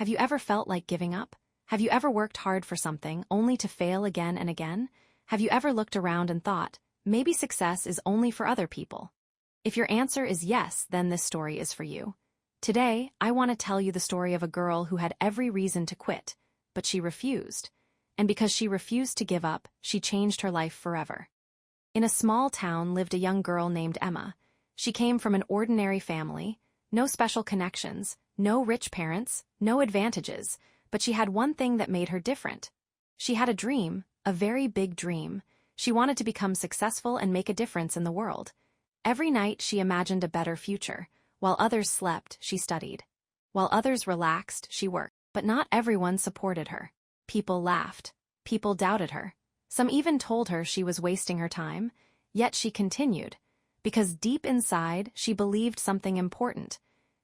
Have you ever felt like giving up? Have you ever worked hard for something only to fail again and again? Have you ever looked around and thought, maybe success is only for other people? If your answer is yes, then this story is for you. Today, I want to tell you the story of a girl who had every reason to quit, but she refused. And because she refused to give up, she changed her life forever. In a small town lived a young girl named Emma. She came from an ordinary family, no special connections, no rich parents, no advantages, but she had one thing that made her different. She had a dream, a very big dream. She wanted to become successful and make a difference in the world. Every night she imagined a better future. While others slept, she studied. While others relaxed, she worked. But not everyone supported her. People laughed. People doubted her. Some even told her she was wasting her time. Yet she continued. Because deep inside, she believed something important.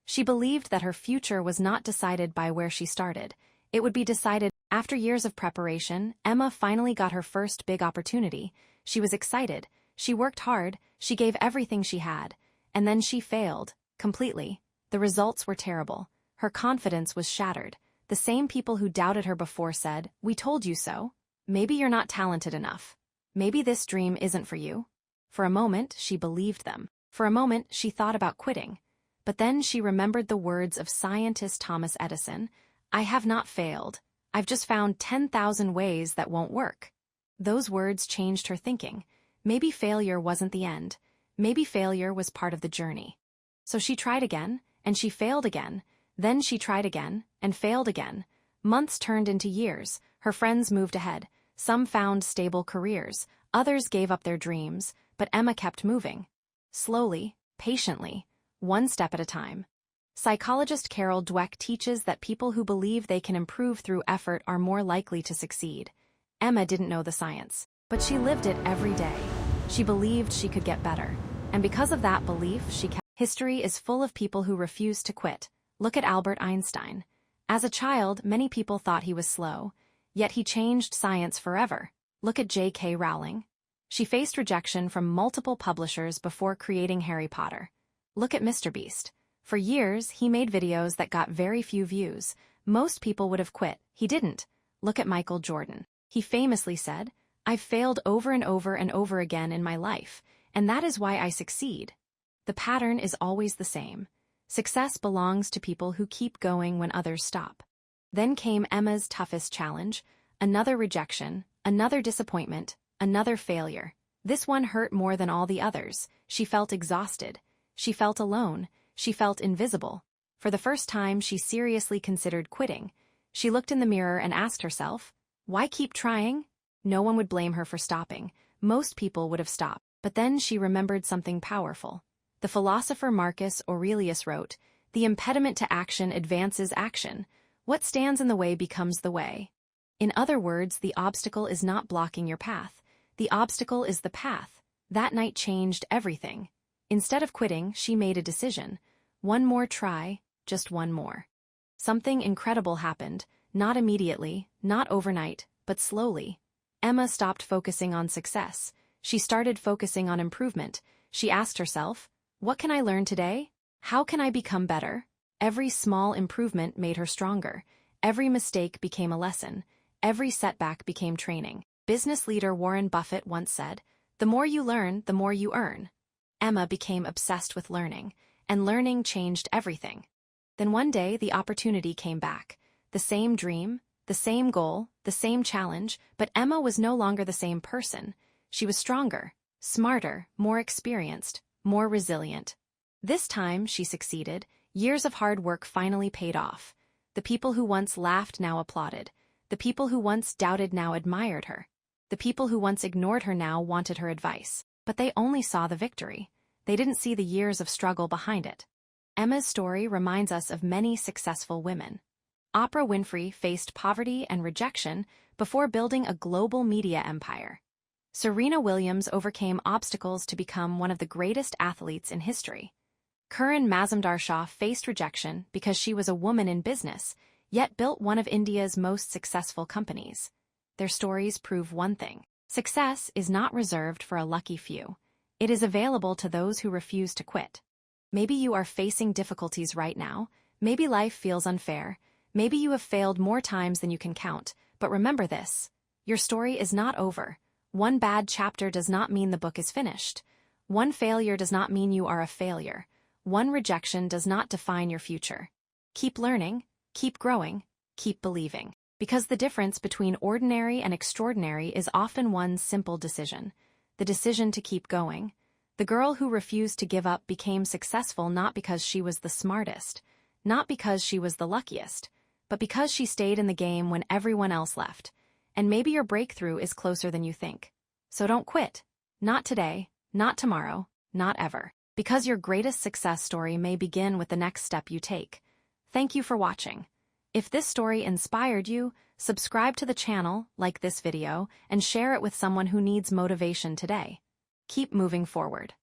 She believed that her future was not decided by where she started. It would be decided. After years of preparation, Emma finally got her first big opportunity. She was excited. She worked hard. She gave everything she had. And then she failed. Completely. The results were terrible. Her confidence was shattered. The same people who doubted her before said, "We told you so. Maybe you're not talented enough. Maybe this dream isn't for you." For a moment, she believed them. For a moment, she thought about quitting. But then she remembered the words of scientist Thomas Edison, "I have not failed. I've just found 10,000 ways that won't work." Those words changed her thinking. Maybe failure wasn't the end. Maybe failure was part of the journey. So she tried again, and she failed again. Then she tried again, and failed again. Months turned into years. Her friends moved ahead. Some found stable careers. Others gave up their dreams. But Emma kept moving. Slowly, patiently, one step at a time. Psychologist Carol Dweck teaches that people who believe they can improve through effort are more likely to succeed. Emma didn't know the science, but she lived it every day. She believed she could get better. And because of that belief, she kept. History is full of people who refused to quit. Look at Albert Einstein. As a child, many people thought he was slow, yet he changed science forever. Look at J.K. Rowling. She faced rejection from multiple publishers before creating Harry Potter. Look at Mr. Beast. For years, he made videos that got very few views. Most people would have quit. He didn't. Look at Michael Jordan. He famously said, "I've failed over and over and over again in my life, and that is why I succeed." The pattern is always the same. Success belongs to people who keep going when others stop. Then came Emma's toughest challenge, another rejection, another disappointment, another failure. This one hurt more than all the others. She felt exhausted. She felt alone. She felt invisible. For the first time, she seriously considered quitting. She looked in the mirror and asked herself, "Why keep trying?" No one would blame her for stopping. Most people would have stopped. But then she remembered something powerful. The philosopher Marcus Aurelius wrote, "The impediment to action advances action. What stands in the way becomes the way." In other words, the obstacle is not blocking your path. The obstacle is the path. That night changed everything. Instead of quitting, she made a decision. One more try, just one more. Something incredible happened, not immediately, not overnight, but slowly. Emma stopped focusing on success. She started focusing on improvement. She asked herself, "What can I learn today? How can I become better?" Every small improvement made her stronger. Every mistake became a lesson. Every setback became training. Business leader Warren Buffett once said, "The more you learn, the more you earn." Emma became obsessed with learning, and learning changed everything. Then one day the opportunity came back. The same dream, the same goal, the same challenge, but Emma was no longer the same person. She was stronger, smarter, more experienced, more resilient. This time she succeeded. Years of hard work finally paid off. The people who once laughed now applauded. The people who once doubted now admired her. The people who once ignored her now wanted her advice. But they only saw the victory. They didn't see the years of struggle behind it. Emma's story reminds us of many successful women. Oprah Winfrey faced poverty and rejection before building a global media empire. Serena Williams overcame obstacles to become one of the greatest athletes in history. Karan Mazumdar-Shaw faced rejection because she was a woman in business, yet built one of India's most successful companies. Their stories prove one thing: success is not reserved for a lucky few. It is available to those who refuse to quit. Maybe you are facing difficulties right now. Maybe life feels unfair. Maybe you have failed more times than you can count, but remember this: your story is not over. One bad chapter does not mean the book is finished. One failure does not mean you are a failure. One rejection does not define your future. Keep learning, keep growing, keep believing. Because the difference between ordinary and extraordinary is often one simple decision: the decision to keep going. The girl who refused to give up became successful not because she was the smartest, not because she was the luckiest, but because she stayed in the game when everyone else left. And maybe your breakthrough is closer than you think. So don't quit. Not today, not tomorrow, not ever. Because your greatest success story may begin with the next step you take. Thank you for watching. If this story inspired you, subscribe to the channel, like this video, and share it with someone who needs motivation today. Keep moving forward.